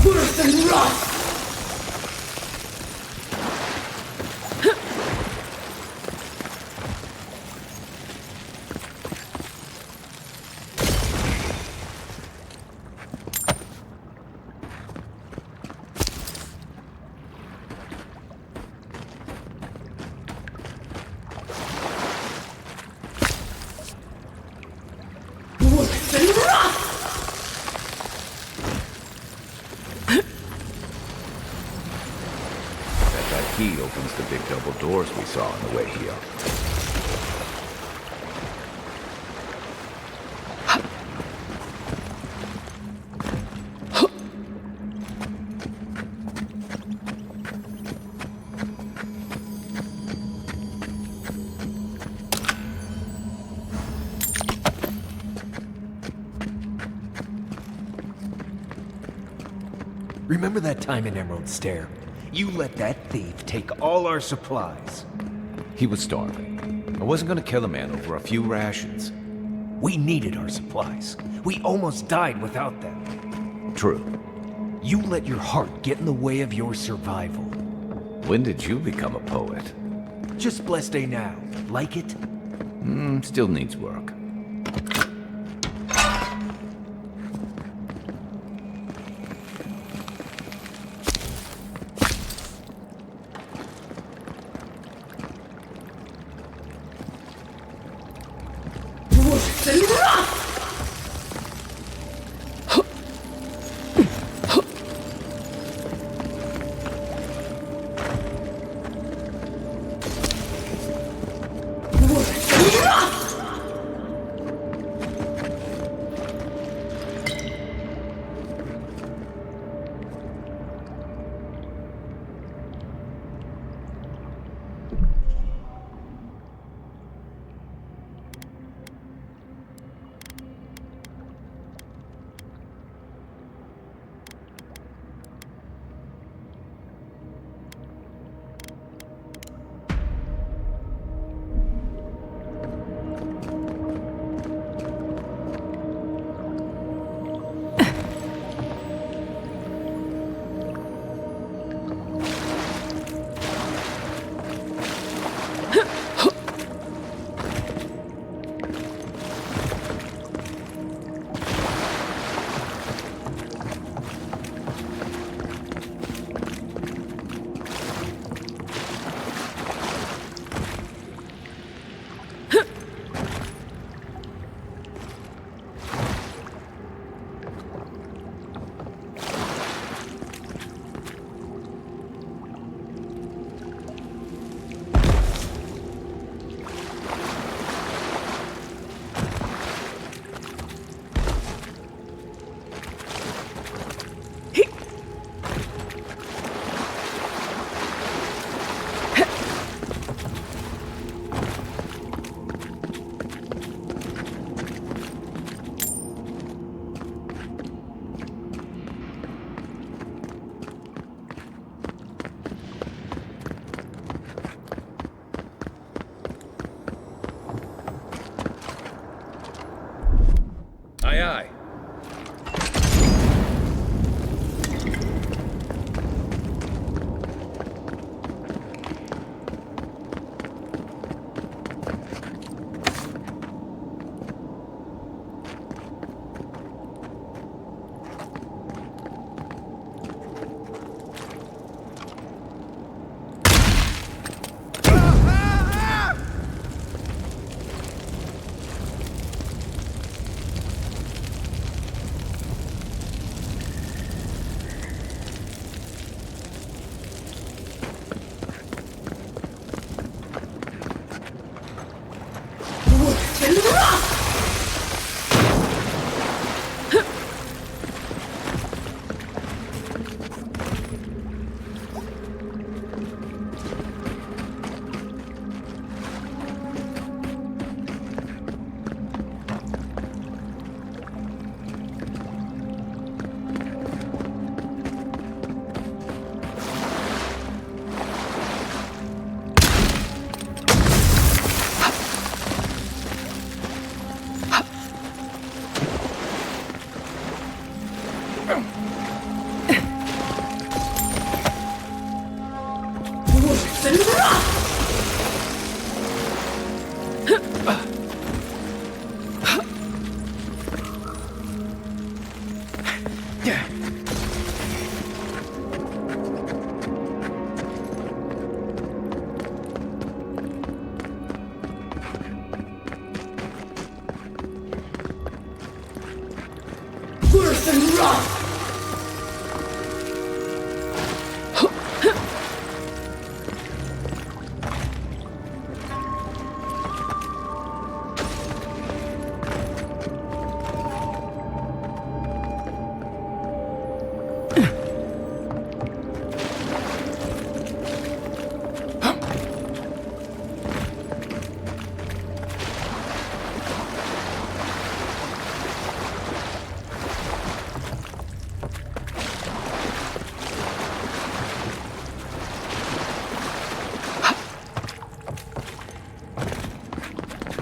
Worse than rust! Worse than rust! That key opens the big double doors we saw on the way here. Remember that time in Emerald Stair? You let that thief take all our supplies. He was starving. I wasn't gonna kill a man over a few rations. We needed our supplies. We almost died without them. True. You let your heart get in the way of your survival. When did you become a poet? Just blessed day now. Like it? Still needs work. Worse than rust! Worse than rust!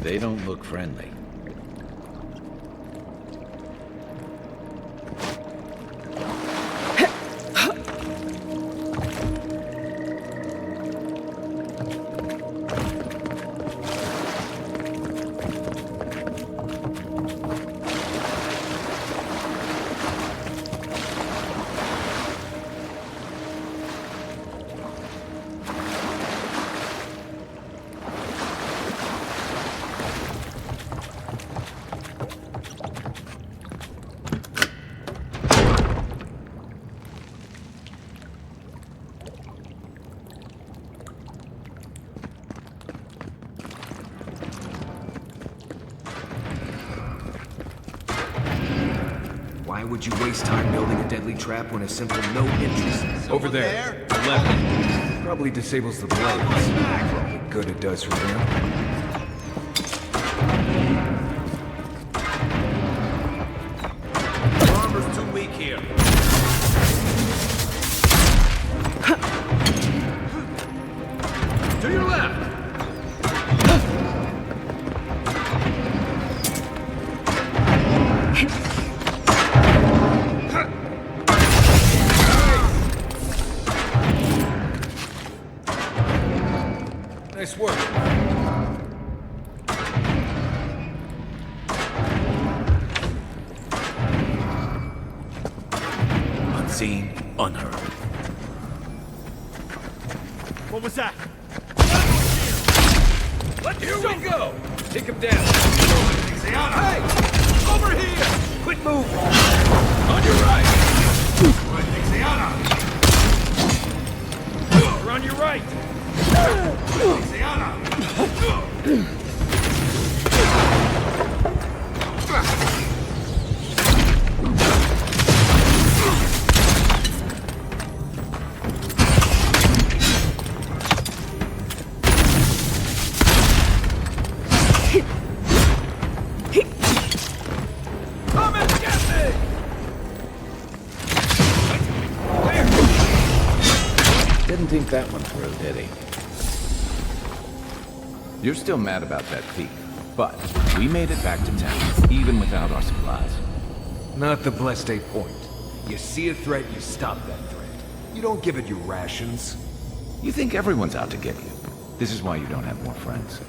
They don't look friendly. Why would you waste time building a deadly trap when a simple no interest? Over there. Left. Probably disables the blades. For all the good it does for them. Armor's too weak here. To your left. Nice work. Unseen, unheard. What was that? Here we go! Take him down. Hey! Over here! Quick move! On your right! You're on your right! Come and get me! Didn't think that one through, did he? You're still mad about that thief, but we made it back to town, even without our supplies. Not the blessed 8 point. You see a threat, you stop that threat. You don't give it your rations. You think everyone's out to get you. This is why you don't have more friends.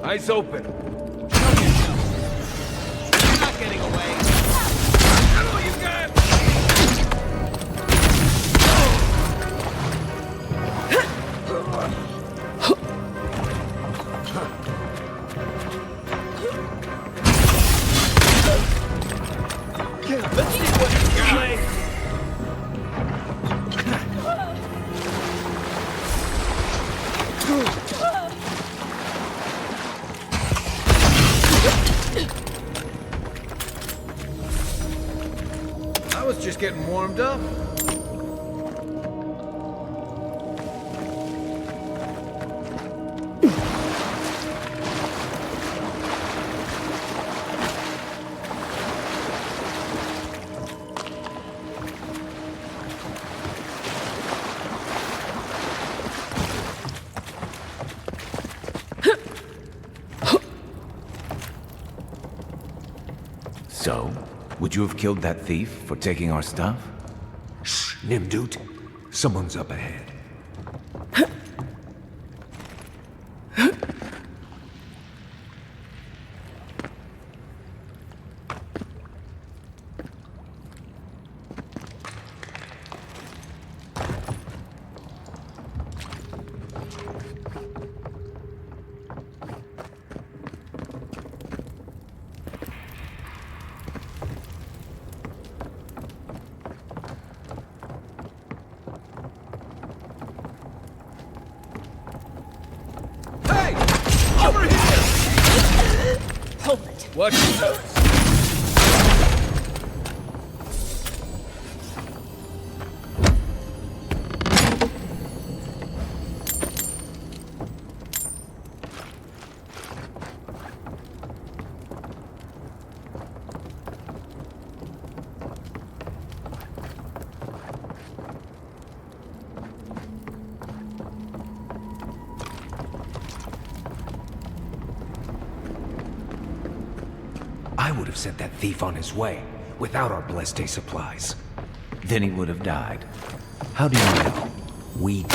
Eyes open. You're not getting away. That's all you got! Let's see what you can play. I was just getting warmed up. So, would you have killed that thief for taking our stuff? Shh, Nimdut. Someone's up ahead. Watch yourself. I would have sent that thief on his way, without our Bleste supplies. Then he would have died. How do you know? We did.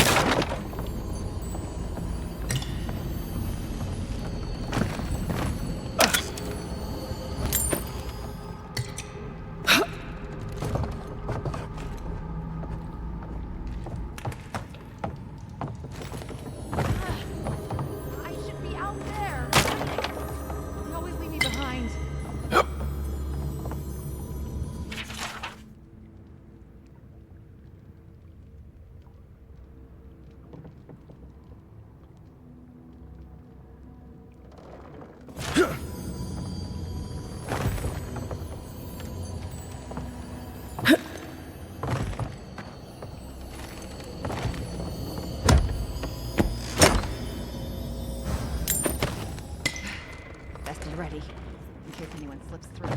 I should be out there. You always leave me behind. Best be ready, in case anyone slips through.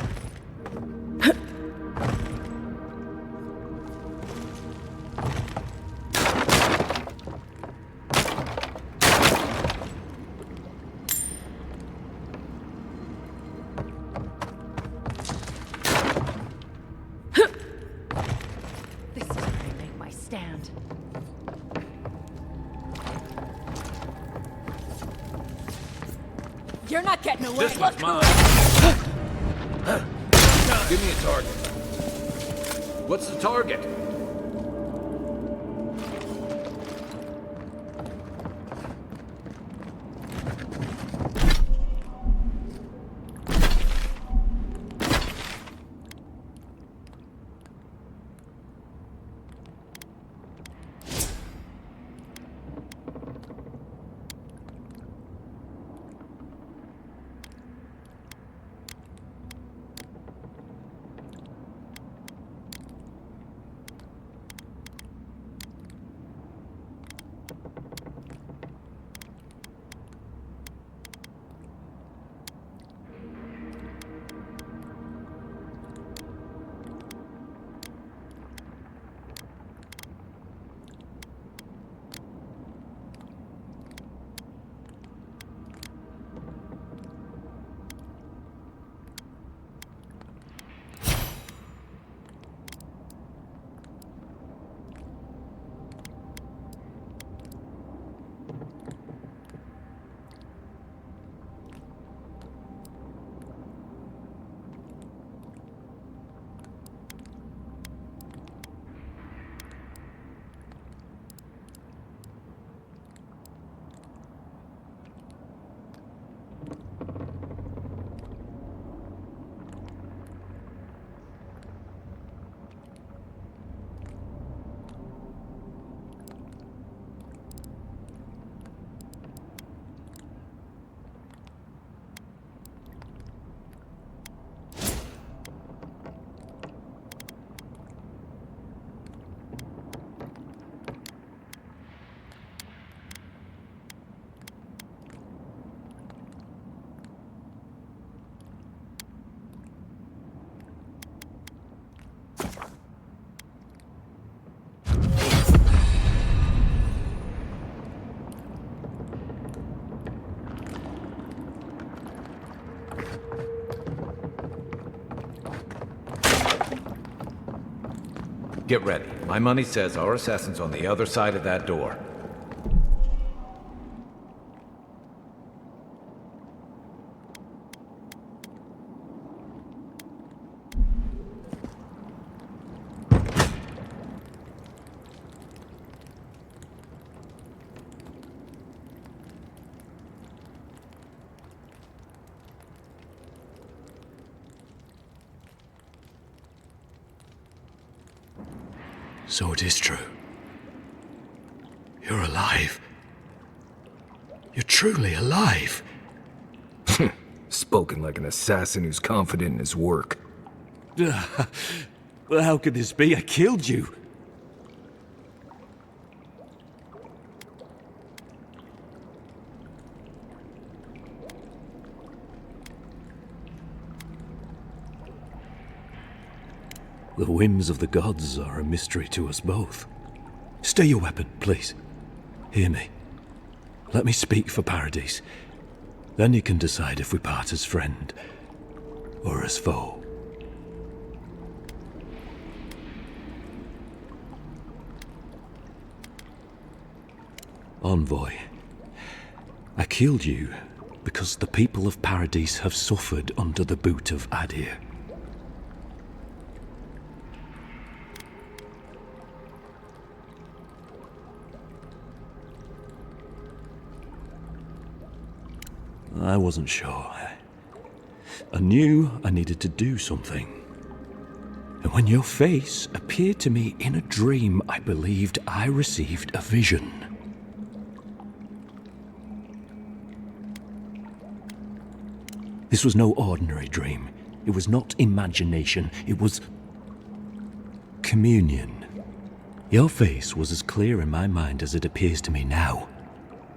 This is where I make my stand. You're not getting away. This one's mine. Give me a target. What's the target? Get ready. My money says our assassin's on the other side of that door. So it is true. You're alive. You're truly alive. Spoken like an assassin who's confident in his work. Well, how could this be? I killed you. The whims of the gods are a mystery to us both. Stay your weapon, please. Hear me. Let me speak for Paradis. Then you can decide if we part as friend or as foe. Envoy, I killed you because the people of Paradis have suffered under the boot of Adir. I wasn't sure. I knew I needed to do something. And when your face appeared to me in a dream, I believed I received a vision. This was no ordinary dream. It was not imagination. It was communion. Your face was as clear in my mind as it appears to me now.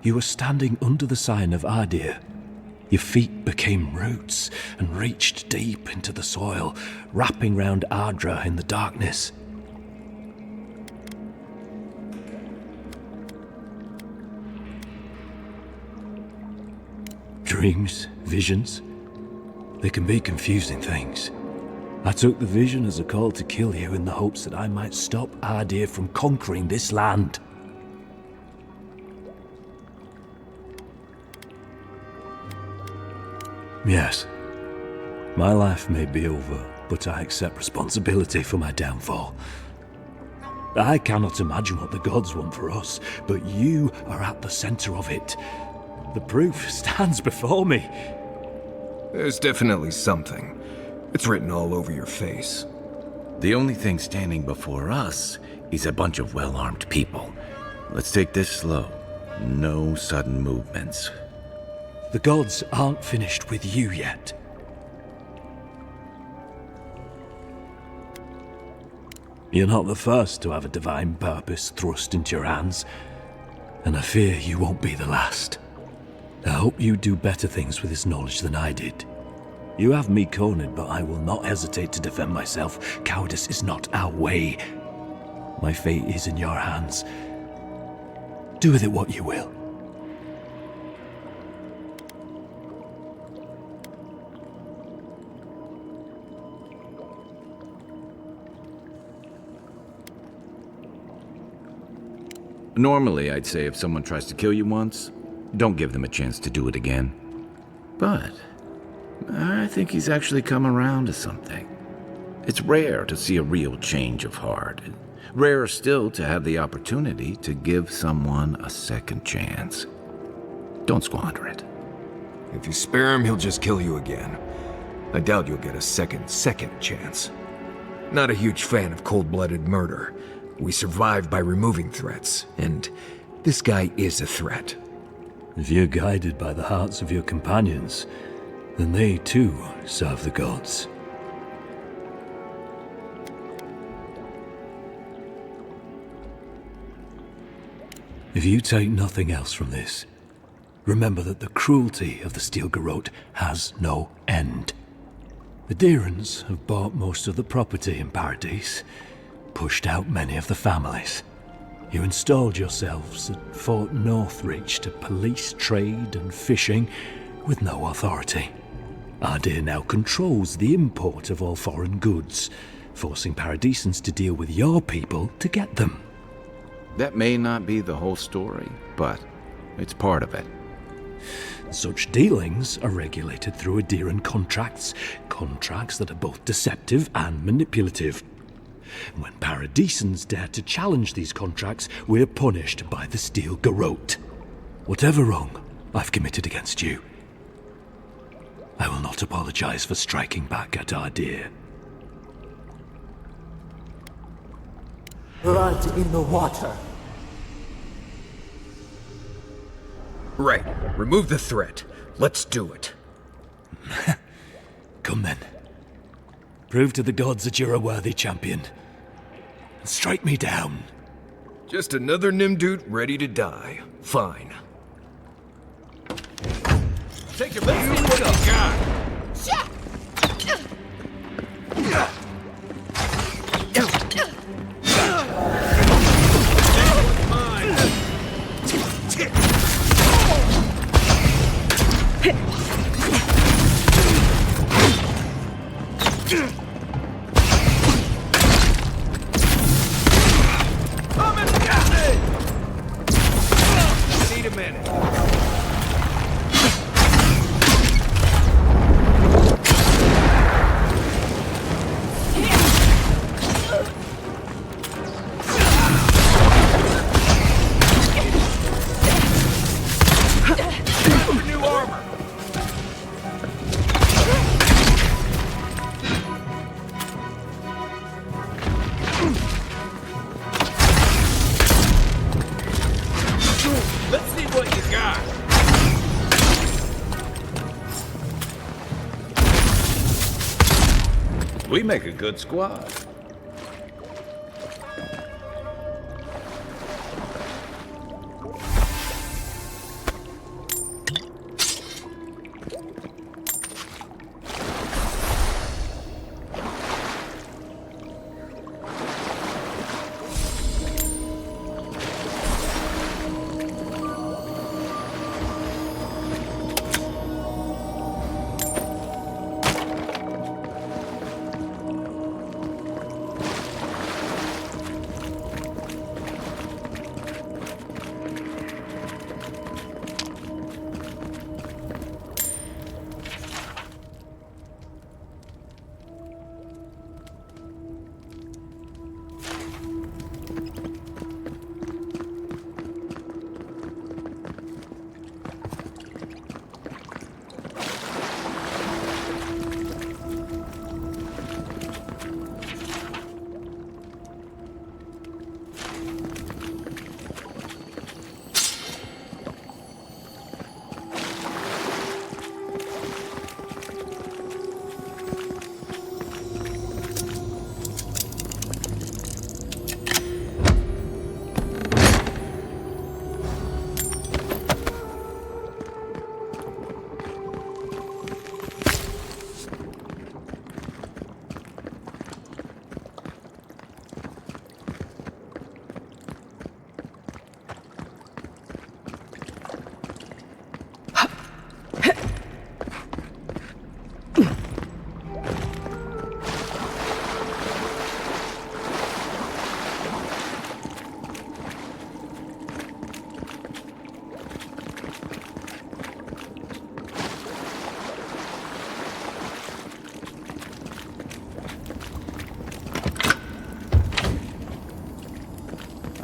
You were standing under the sign of Adir. Your feet became roots and reached deep into the soil, wrapping round Ardra in the darkness. Dreams, visions, they can be confusing things. I took the vision as a call to kill you in the hopes that I might stop Adir from conquering this land. Yes, my life may be over, but I accept responsibility for my downfall. I cannot imagine what the gods want for us, but you are at the center of it. The proof stands before me. There's definitely something. It's written all over your face. The only thing standing before us is a bunch of well-armed people. Let's take this slow. No sudden movements. The gods aren't finished with you yet. You're not the first to have a divine purpose thrust into your hands, and I fear you won't be the last. I hope you do better things with this knowledge than I did. You have me cornered, but I will not hesitate to defend myself. Cowardice is not our way. My fate is in your hands. Do with it what you will. Normally, I'd say if someone tries to kill you once, don't give them a chance to do it again. But I think he's actually come around to something. It's rare to see a real change of heart. Rarer still to have the opportunity to give someone a second chance. Don't squander it. If you spare him, he'll just kill you again. I doubt you'll get a second chance. Not a huge fan of cold-blooded murder. We survive by removing threats, and this guy is a threat. If you're guided by the hearts of your companions, then they too serve the gods. If you take nothing else from this, remember that the cruelty of the Steel Garrote has no end. The Deerans have bought most of the property in Paradis, pushed out many of the families. You installed yourselves at Fort Northreach to police trade and fishing with no authority. Adir now controls the import of all foreign goods, forcing Paradisans to deal with your people to get them. That may not be the whole story, but it's part of it. Such dealings are regulated through Adiran contracts that are both deceptive and manipulative. When Paradisans dare to challenge these contracts, we're punished by the Steel Garrote. Whatever wrong I've committed against you, I will not apologize for striking back at Adir. Blood in the water. Right. Remove the threat. Let's do it. Come then. Prove to the gods that you're a worthy champion. And strike me down. Just another Nimdut ready to die. Fine. Take your best what you got. Need a minute. New armor. Let's see what you got. We make a good squad.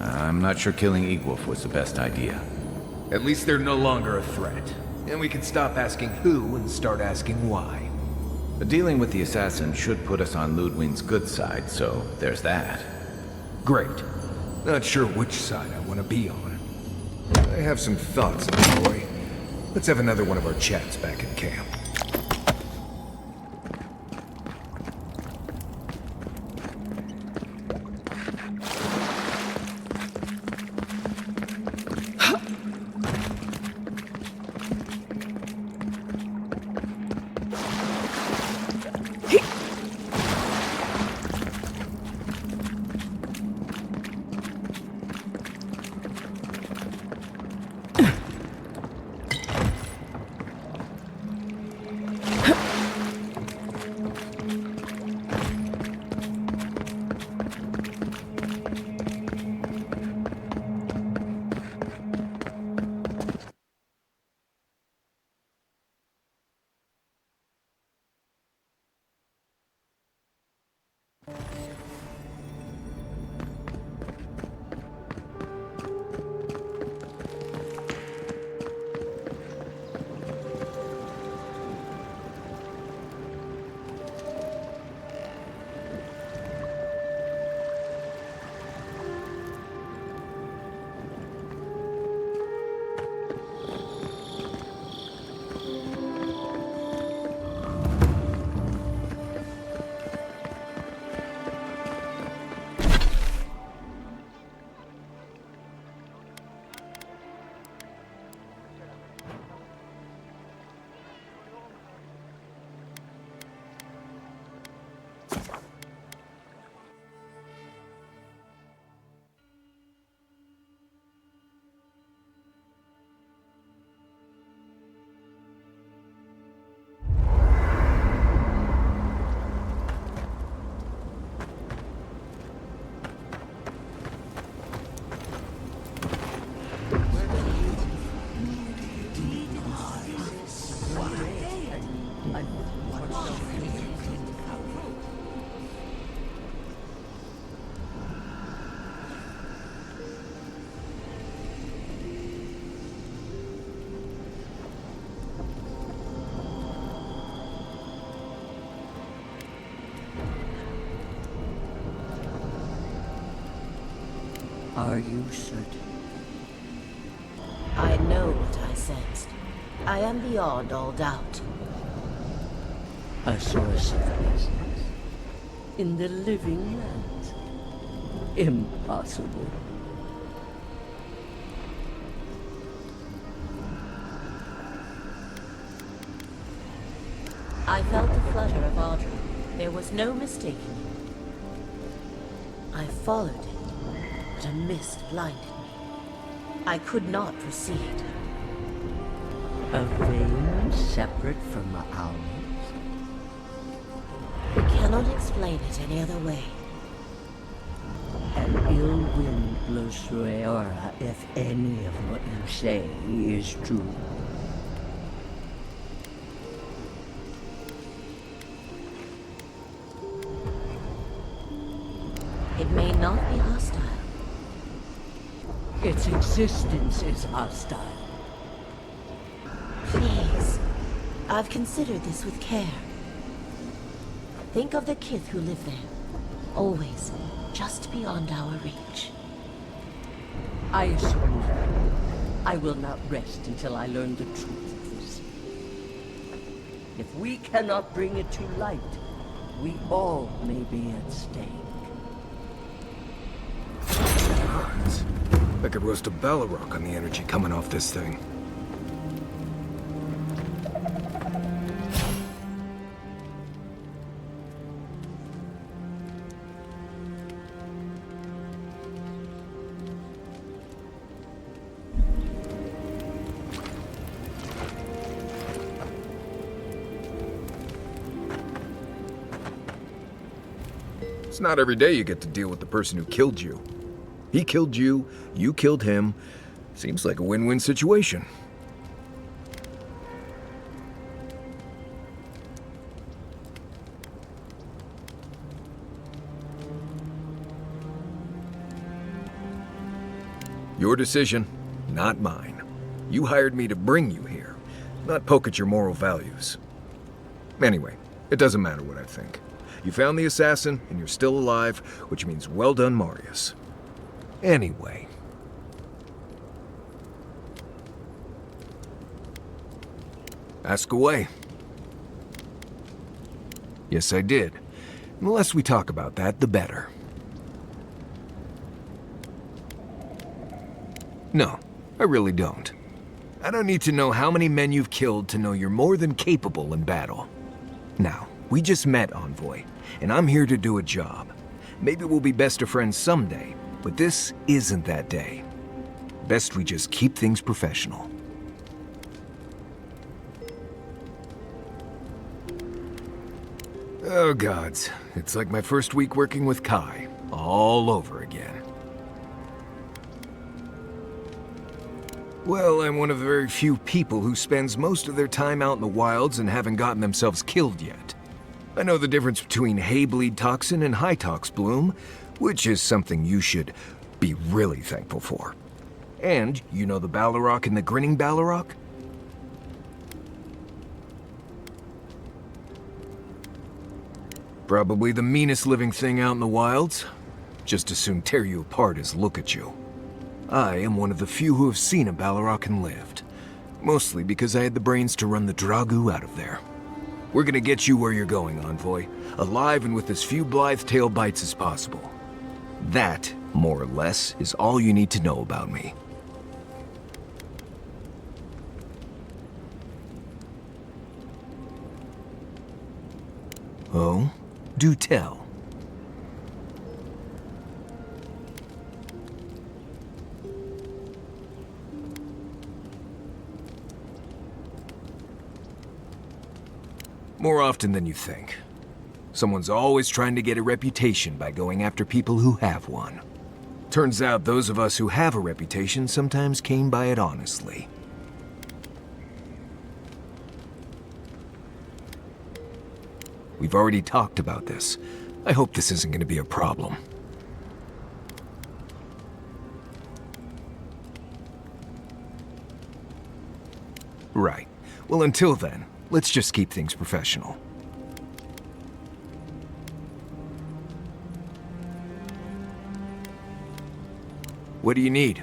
I'm not sure killing Egwolf was the best idea. At least they're no longer a threat. And we can stop asking who and start asking why. But dealing with the assassin should put us on Ludwig's good side, so there's that. Great. Not sure which side I want to be on. I have some thoughts, my boy. Let's have another one of our chats back in camp. Are you certain? I know what I sensed. I am beyond all doubt. A source of presence in the living lands. Impossible. I felt the flutter of Audrey. There was no mistaking it. I followed it, but a mist blinded me. I could not proceed. A vein separate from ours? I cannot explain it any other way. An ill wind blows through Aora if any of what you say is true. It may not be hostile. Its existence is hostile. Please. I've considered this with care. Think of the kith who live there. Always just beyond our reach. I assure you, I will not rest until I learn the truth of this. If we cannot bring it to light, we all may be at stake. Gods. I could roast a Balrog on the energy coming off this thing. It's not every day you get to deal with the person who killed you. He killed you, you killed him. Seems like a win-win situation. Your decision, not mine. You hired me to bring you here, not poke at your moral values. Anyway, it doesn't matter what I think. You found the assassin, and you're still alive, which means well done, Marius. Anyway. Ask away. Yes, I did. The less we talk about that, the better. No, I really don't. I don't need to know how many men you've killed to know you're more than capable in battle. Now, we just met, Envoy, and I'm here to do a job. Maybe we'll be best of friends someday, but this isn't that day. Best we just keep things professional. Oh gods, it's like my first week working with Kai, all over again. Well, I'm one of the very few people who spends most of their time out in the wilds and haven't gotten themselves killed yet. I know the difference between hay-bleed toxin and high-tox bloom, which is something you should be really thankful for. And you know the Balrog and the grinning Balrog? Probably the meanest living thing out in the wilds. Just as soon tear you apart as look at you. I am one of the few who have seen a Balrog and lived. Mostly because I had the brains to run the Dragu out of there. We're gonna get you where you're going, Envoy. Alive and with as few blithe tail bites as possible. That, more or less, is all you need to know about me. Oh? Do tell. More often than you think. Someone's always trying to get a reputation by going after people who have one. Turns out those of us who have a reputation sometimes came by it honestly. We've already talked about this. I hope this isn't going to be a problem. Right. Well, until then, let's just keep things professional. What do you need?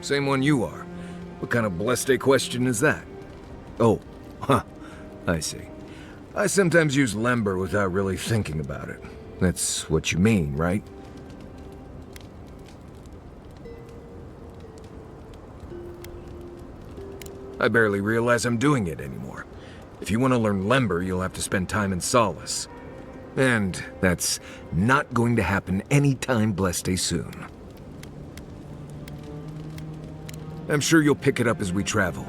Same one you are. What kind of blessed question is that? Oh, huh. I see. I sometimes use Lember without really thinking about it. That's what you mean, right? I barely realize I'm doing it anymore. If you want to learn Lember, you'll have to spend time in Solace. And that's not going to happen anytime blessed soon. I'm sure you'll pick it up as we travel.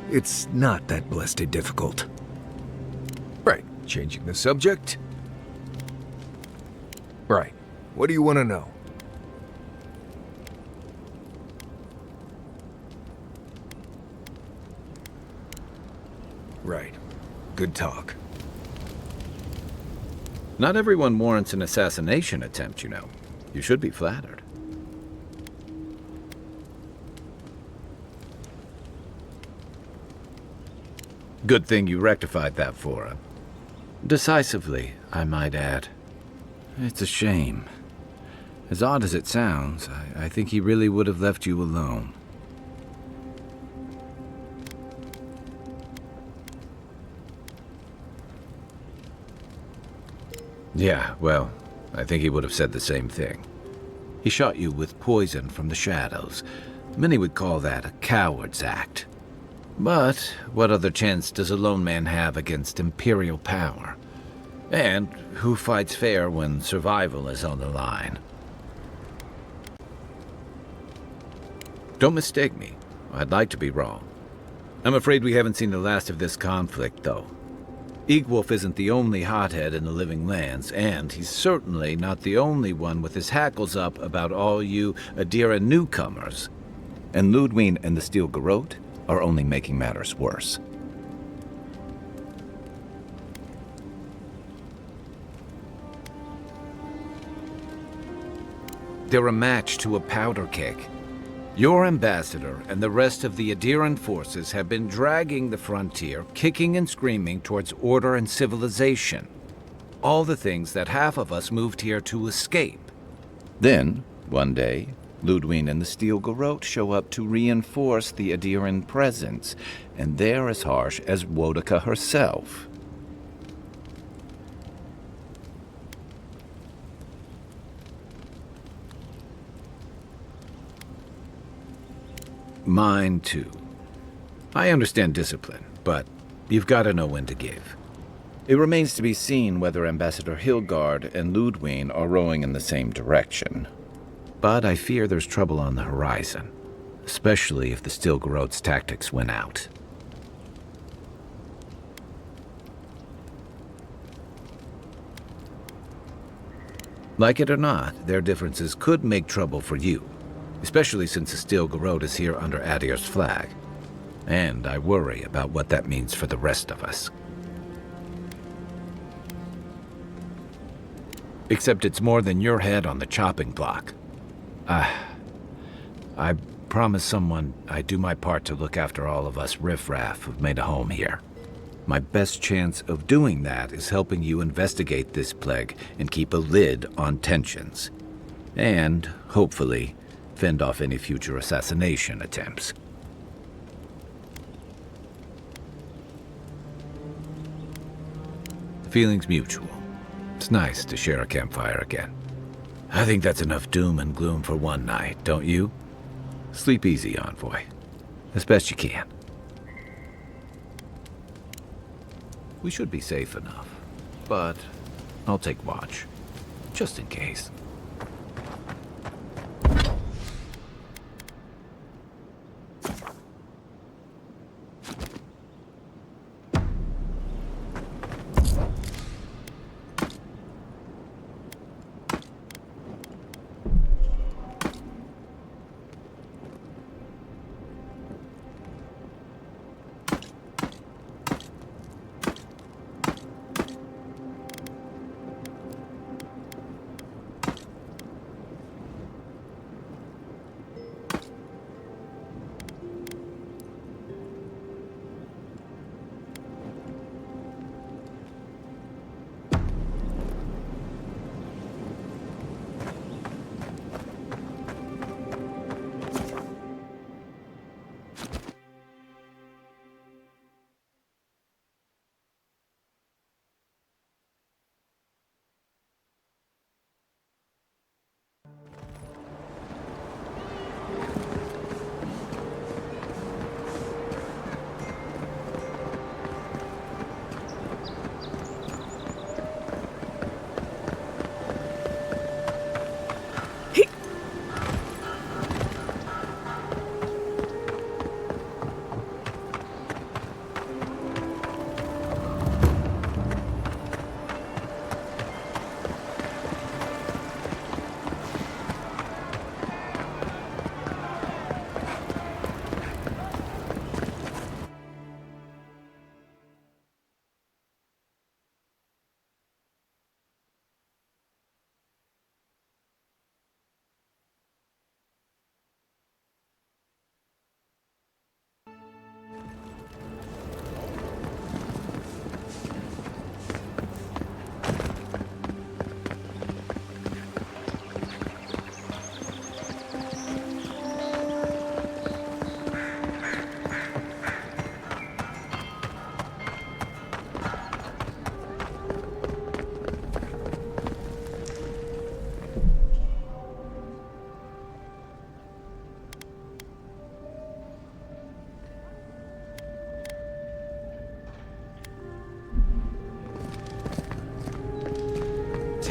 It's not that blessed difficult. Right, changing the subject. Right, what do you want to know? Right, good talk. Not everyone warrants an assassination attempt, you know. You should be flattered. Good thing you rectified that for him. Decisively, I might add. It's a shame. As odd as it sounds, I think he really would have left you alone. Yeah, well, I think he would have said the same thing. He shot you with poison from the shadows. Many would call that a coward's act. But what other chance does a lone man have against Imperial power? And who fights fair when survival is on the line? Don't mistake me. I'd like to be wrong. I'm afraid we haven't seen the last of this conflict, though. Eagwolf isn't the only hothead in the Living Lands, and he's certainly not the only one with his hackles up about all you Adira newcomers. And Ludwig and the Steel Garrote are only making matters worse. They're a match to a powder keg. Your ambassador and the rest of the Adiran forces have been dragging the frontier, kicking and screaming towards order and civilization. All the things that half of us moved here to escape. Then, one day, Ludwig and the Steel Garrote show up to reinforce the Adiran presence, and they're as harsh as Wodaka herself. Mine, too. I understand discipline, but you've got to know when to give. It remains to be seen whether Ambassador Hilgard and Ludwig are rowing in the same direction. But I fear there's trouble on the horizon, especially if the Steel Garrote's tactics win out. Like it or not, their differences could make trouble for you, especially since the Steel Garrote is here under Adir's flag. And I worry about what that means for the rest of us. Except it's more than your head on the chopping block. I promised someone I'd do my part to look after all of us riffraff who've made a home here. My best chance of doing that is helping you investigate this plague and keep a lid on tensions. And, hopefully, fend off any future assassination attempts. The feeling's mutual. It's nice to share a campfire again. I think that's enough doom and gloom for one night, don't you? Sleep easy, Envoy. As best you can. We should be safe enough, but I'll take watch, just in case.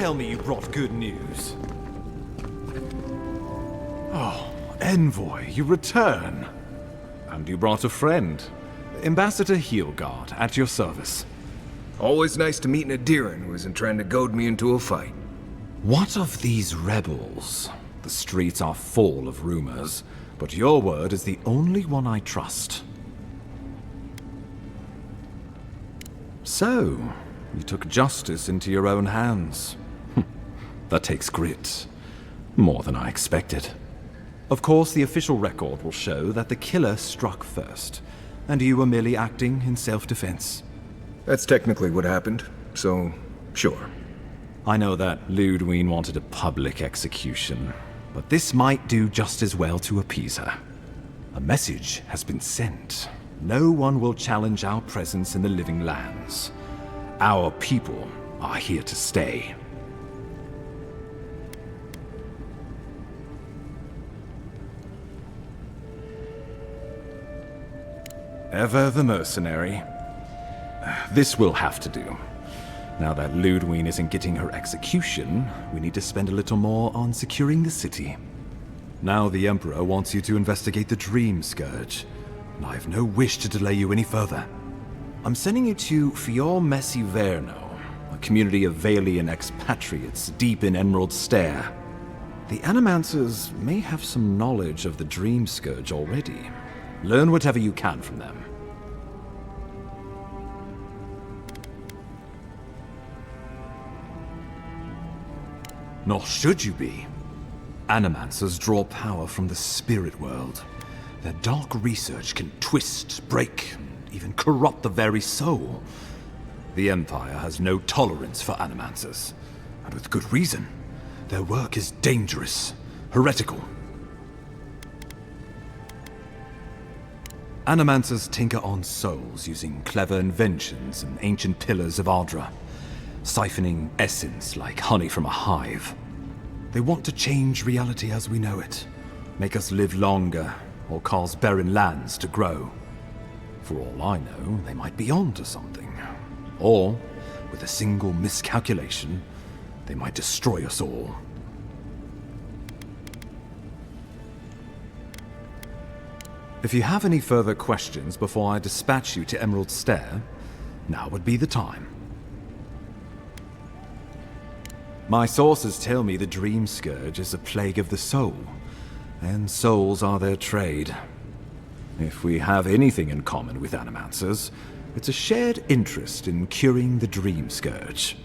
tell me you brought good news. Oh, Envoy, you return. And you brought a friend. Ambassador Heelguard, at your service. Always nice to meet an Adiran who isn't trying to goad me into a fight. What of these rebels? The streets are full of rumors, but your word is the only one I trust. So, you took justice into your own hands. That takes grit. More than I expected. Of course, the official record will show that the killer struck first, and you were merely acting in self-defense. That's technically what happened, so sure. I know that Ludwine wanted a public execution, but this might do just as well to appease her. A message has been sent. No one will challenge our presence in the living lands. Our people are here to stay. Ever the mercenary. This will have to do. Now that Ludwine isn't getting her execution, we need to spend a little more on securing the city. Now the Emperor wants you to investigate the Dream Scourge, and I have no wish to delay you any further. I'm sending you to Fior Messi Verno, a community of Valian expatriates deep in Emerald Stair. The Animancers may have some knowledge of the Dream Scourge already. Learn whatever you can from them. Nor should you be. Animancers draw power from the spirit world. Their dark research can twist, break, and even corrupt the very soul. The Empire has no tolerance for Animancers, and with good reason. Their work is dangerous, heretical. Animancers tinker on souls using clever inventions and ancient pillars of Ardra, siphoning essence like honey from a hive. They want to change reality as we know it, make us live longer, or cause barren lands to grow. For all I know, they might be onto something. Or, with a single miscalculation, they might destroy us all. If you have any further questions before I dispatch you to Emerald Stair, now would be the time. My sources tell me the Dream Scourge is a plague of the soul, and souls are their trade. If we have anything in common with Animancers, it's a shared interest in curing the Dream Scourge.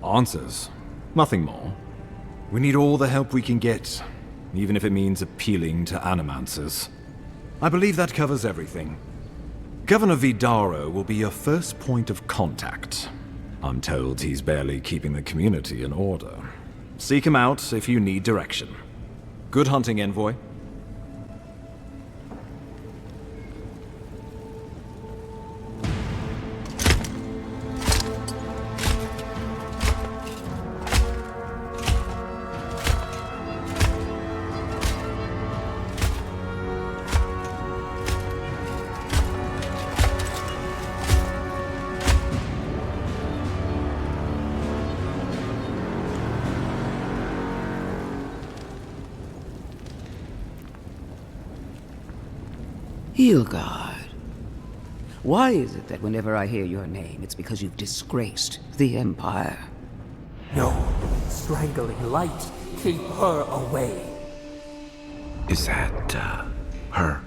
Answers. Nothing more. We need all the help we can get, even if it means appealing to Animancers. I believe that covers everything. Governor Vidaro will be your first point of contact. I'm told he's barely keeping the community in order. Seek him out if you need direction. Good hunting, Envoy. Heelguard. Why is it that whenever I hear your name, it's because you've disgraced the Empire? No. Strangling light. Keep her away. Is that, her?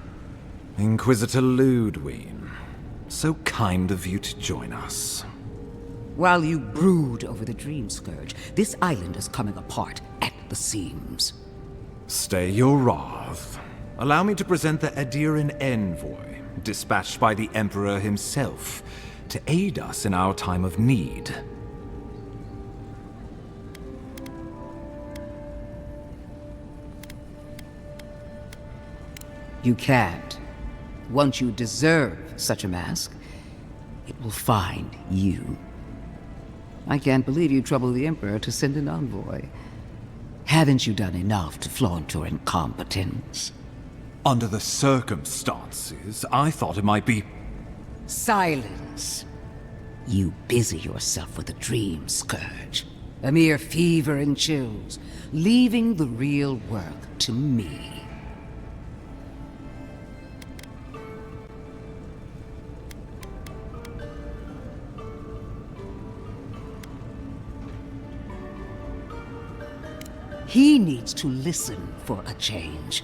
Inquisitor Ludwine. So kind of you to join us. While you brood over the Dream Scourge, this island is coming apart at the seams. Stay your wrath. Allow me to present the Adiran Envoy, dispatched by the Emperor himself, to aid us in our time of need. You can't. Once you deserve such a mask, it will find you. I can't believe you troubled the Emperor to send an envoy. Haven't you done enough to flaunt your incompetence? Under the circumstances, I thought it might be... Silence. You busy yourself with a dream, Scourge. A mere fever and chills, leaving the real work to me. He needs to listen for a change.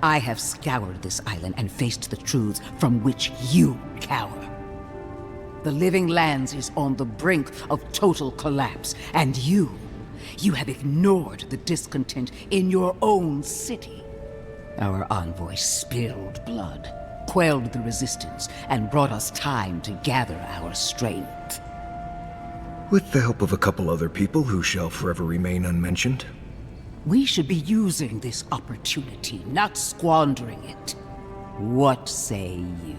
I have scoured this island and faced the truths from which you cower. The Living Lands is on the brink of total collapse, and you have ignored the discontent in your own city. Our envoy spilled blood, quelled the resistance, and brought us time to gather our strength. With the help of a couple other people who shall forever remain unmentioned. We should be using this opportunity, not squandering it. What say you?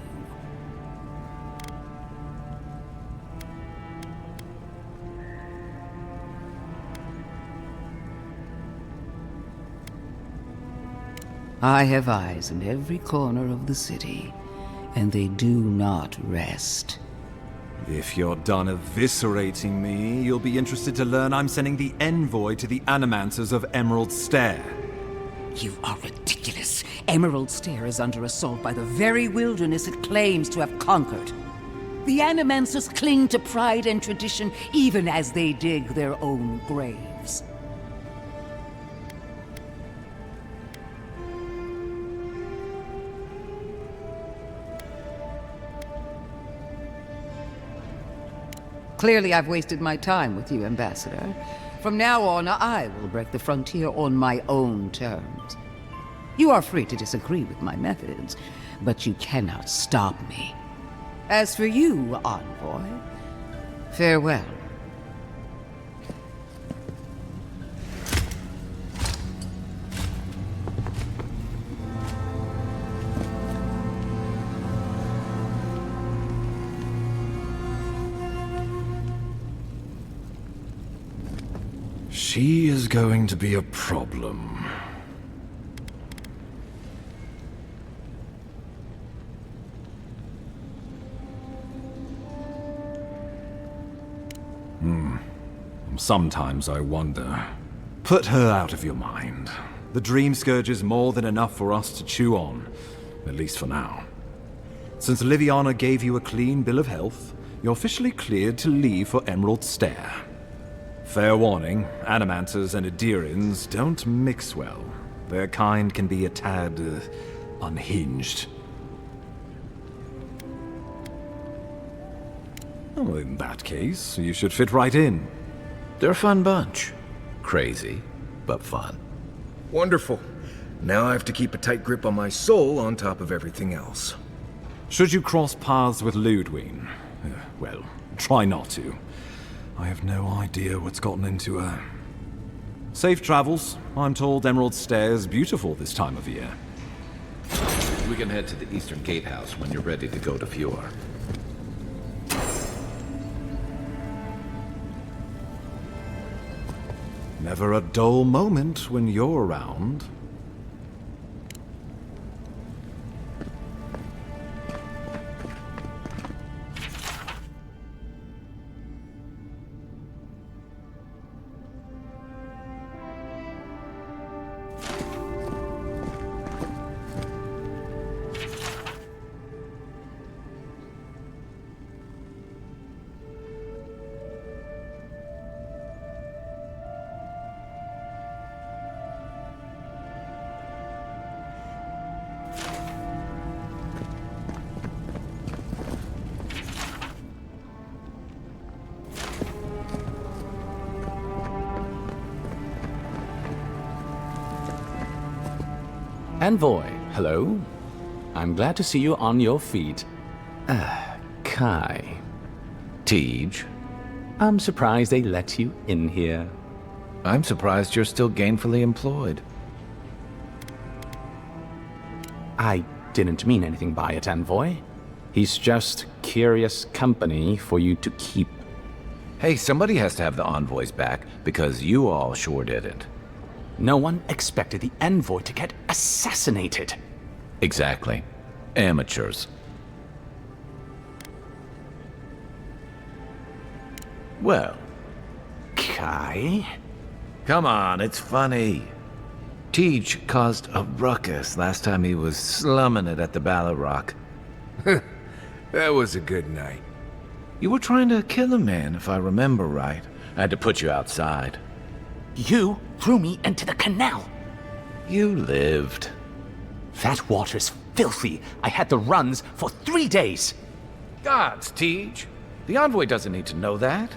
I have eyes in every corner of the city, and they do not rest. If you're done eviscerating me, you'll be interested to learn I'm sending the envoy to the Animancers of Emerald Stair. You are ridiculous. Emerald Stair is under assault by the very wilderness it claims to have conquered. The Animancers cling to pride and tradition even as they dig their own graves. Clearly, I've wasted my time with you, Ambassador. From now on, I will break the frontier on my own terms. You are free to disagree with my methods, but you cannot stop me. As for you, Envoy, farewell. She is going to be a problem. Sometimes I wonder. Put her out of your mind. The Dream Scourge is more than enough for us to chew on, at least for now. Since Liviana gave you a clean bill of health, you're officially cleared to leave for Emerald Stair. Fair warning, Animancers and Adirians don't mix well. Their kind can be a tad unhinged. Well, in that case, you should fit right in. They're a fun bunch. Crazy, but fun. Wonderful. Now I have to keep a tight grip on my soul on top of everything else. Should you cross paths with Ludwig, well, try not to. I have no idea what's gotten into her. Safe travels. I'm told Emerald Stair is beautiful this time of year. We can head to the Eastern Gatehouse when you're ready to go to Fjord. Never a dull moment when you're around. Envoy, hello. I'm glad to see you on your feet. Kai. Tej. I'm surprised they let you in here. I'm surprised you're still gainfully employed. I didn't mean anything by it, Envoy. He's just curious company for you to keep. Hey, somebody has to have the envoys back, because you all sure didn't. No one expected the Envoy to get assassinated. Exactly. Amateurs. Well, Kai? come on, it's funny. Teach caused a ruckus last time he was slumming it at the Ballarrock. That was a good night. You were trying to kill a man, if I remember right. I had to put you outside. You threw me into the canal. You lived. That water's filthy. I had the runs for 3 days. Gods, Teach. The envoy doesn't need to know that.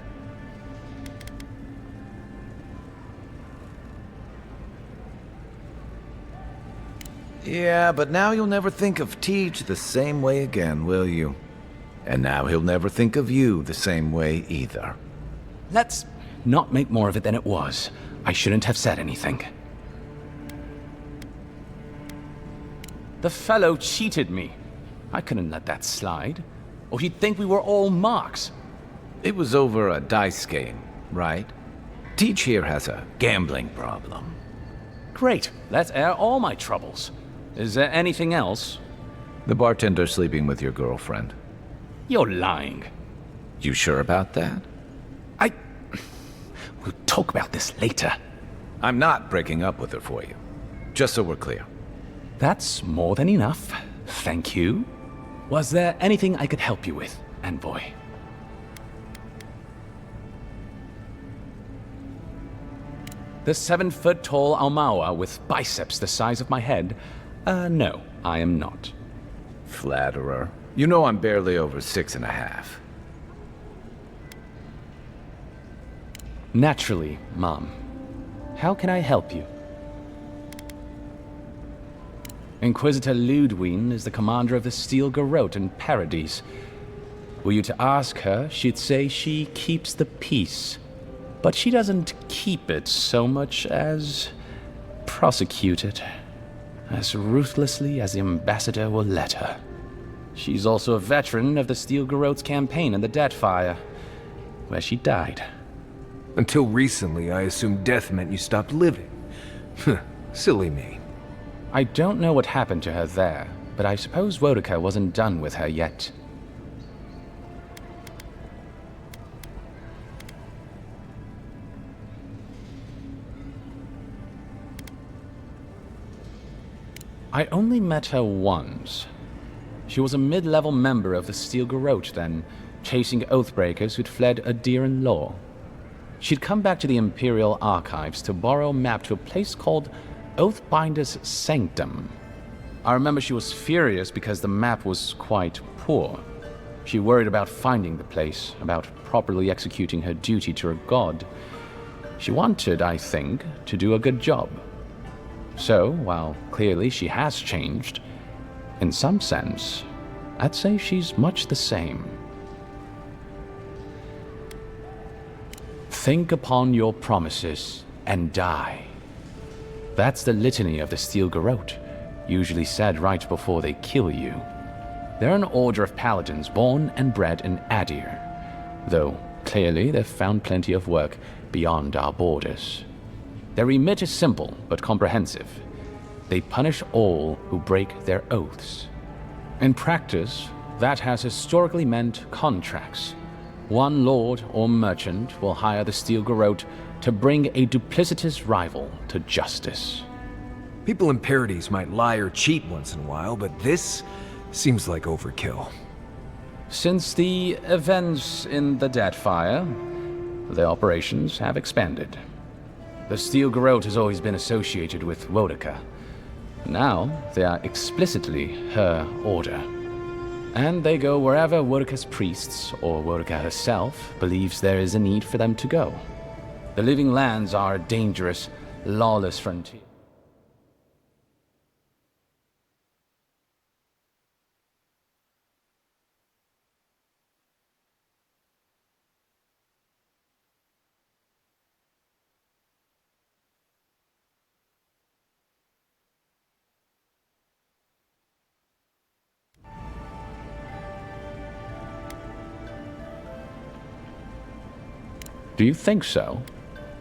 Yeah, but now you'll never think of Teach the same way again, will you? And now he'll never think of you the same way either. Let's not make more of it than it was. I shouldn't have said anything. The fellow cheated me. I couldn't let that slide. Or he'd think we were all marks. It was over a dice game, right? Teach here has a gambling problem. Great. Let's air all my troubles. Is there anything else? The bartender sleeping with your girlfriend. You're lying. You sure about that? We'll talk about this later. I'm not breaking up with her for you. Just so we're clear. That's more than enough. Thank you. Was there anything I could help you with, Envoy? The 7-foot-tall Aumaua with biceps the size of my head? No, I am not. Flatterer. You know I'm barely over 6.5. Naturally, Mom. How can I help you? Inquisitor Ludwig is the commander of the Steel Garrote in Paradis. Were you to ask her, she'd say she keeps the peace. But she doesn't keep it so much as prosecute it. As ruthlessly as the ambassador will let her. She's also a veteran of the Steel Garrote's campaign in the Deadfire, where she died. Until recently, I assumed death meant you stopped living. Silly me. I don't know what happened to her there, but I suppose Wodica wasn't done with her yet. I only met her once. She was a mid-level member of the Steel Garrote then, chasing oathbreakers who'd fled Adiran law. She'd come back to the Imperial Archives to borrow a map to a place called Oathbinder's Sanctum. I remember she was furious because the map was quite poor. She worried about finding the place, about properly executing her duty to her god. She wanted, I think, to do a good job. So, while clearly she has changed, in some sense, I'd say she's much the same. Think upon your promises and die. That's the litany of the Steel Garrote, usually said right before they kill you. They're an order of paladins born and bred in Adir, though clearly they've found plenty of work beyond our borders. Their remit is simple but comprehensive. They punish all who break their oaths. In practice, that has historically meant contracts. One lord or merchant will hire the Steel Garrote to bring a duplicitous rival to justice. People in Paradis might lie or cheat once in a while, but this seems like overkill. Since the events in the Deadfire, the operations have expanded. The Steel Garrote has always been associated with Wodica. Now, they are explicitly her order. And they go wherever Wodica's priests, or Wodica herself, believes there is a need for them to go. The Living Lands are a dangerous, lawless frontier. Do you think so?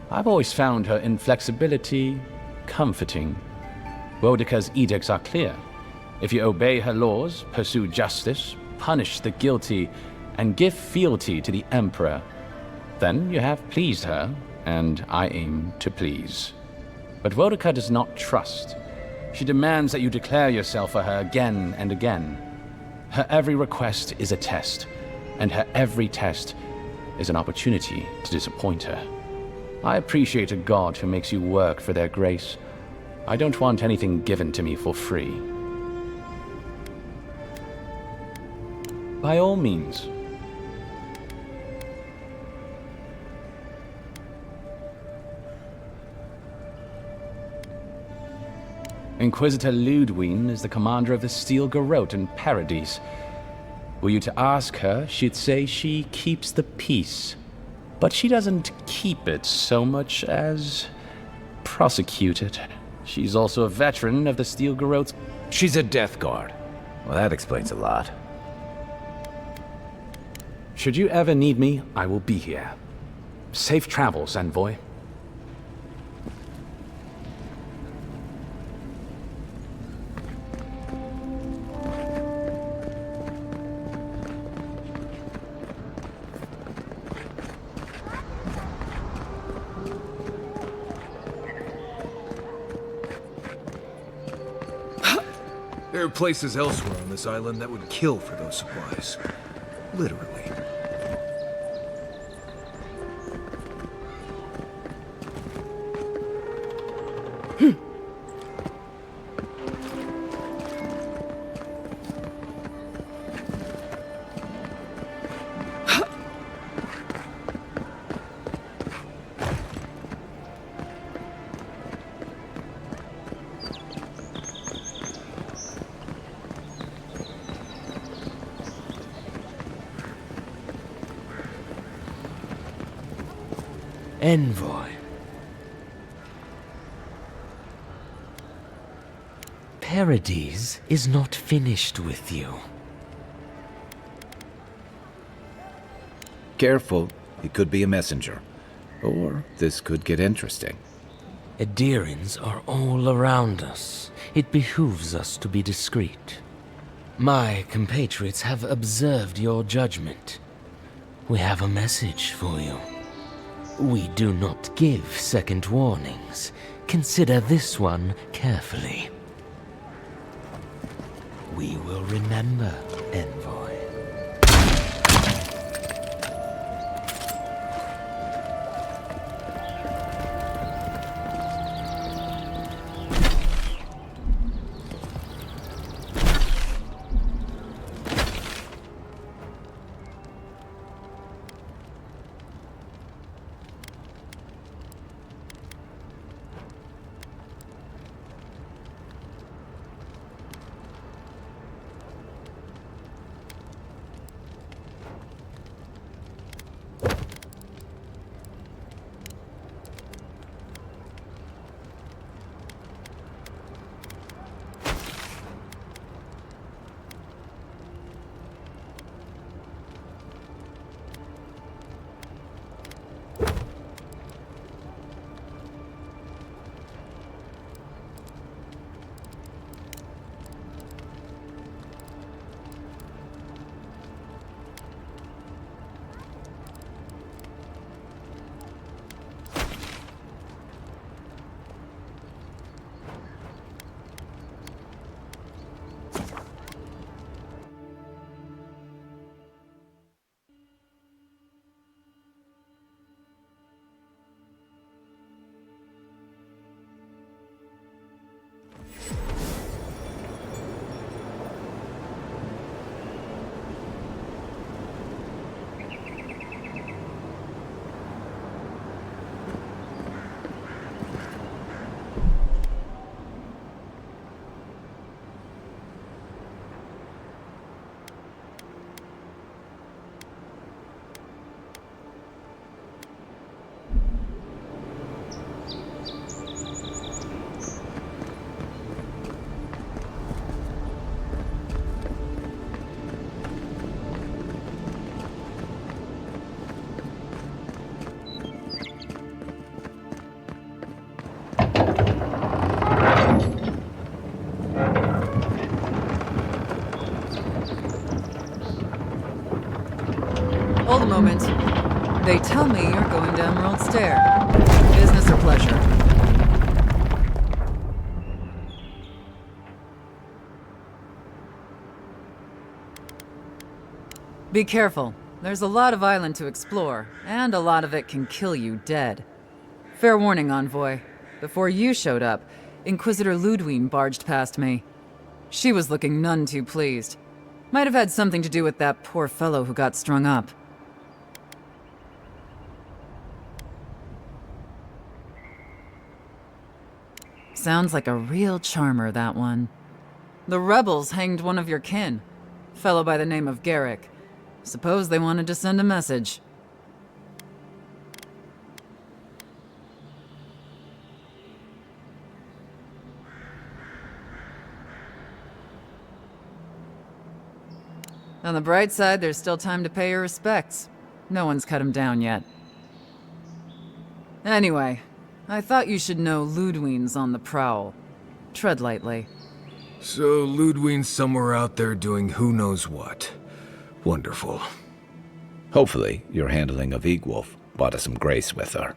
I've always found her inflexibility comforting. Wodica's edicts are clear. If you obey her laws, pursue justice, punish the guilty, and give fealty to the Emperor, Then you have pleased her, and I aim to please. But Vodka does not trust. She demands that you declare yourself for her again and again. Her every request is a test, and her every test is an opportunity to disappoint her. I appreciate a god who makes you work for their grace. I don't want anything given to me for free. By all means. Inquisitor Ludwig is the commander of the Steel Garrote in Paradis. Were you to ask her, she'd say she keeps the peace. But she doesn't keep it so much as prosecute it. She's also a veteran of the Steel Garrote's... She's a Death Guard. Well, that explains a lot. Should you ever need me, I will be here. Safe travels, envoy. There are places elsewhere on this island that would kill for those supplies. Literally. Envoy. Paradis is not finished with you. Careful, he could be a messenger. Or this could get interesting. Adirans are all around us. It behooves us to be discreet. My compatriots have observed your judgment. We have a message for you. We do not give second warnings. Consider this one carefully. We will remember, Envoy. Hold a moment. They tell me you're going to Emerald Stair. Business or pleasure? Be careful. There's a lot of island to explore, and a lot of it can kill you dead. Fair warning, Envoy. Before you showed up, Inquisitor Ludwine barged past me. She was looking none too pleased. Might have had something to do with that poor fellow who got strung up. Sounds like a real charmer, that one. The rebels hanged one of your kin. Fellow by the name of Garrick. Suppose they wanted to send a message. On the bright side, there's still time to pay your respects. No one's cut him down yet. Anyway, I thought you should know Ludwine's on the prowl. Tread lightly. So Ludwine's somewhere out there doing who knows what. Wonderful. Hopefully, your handling of Egwolf brought us some grace with her.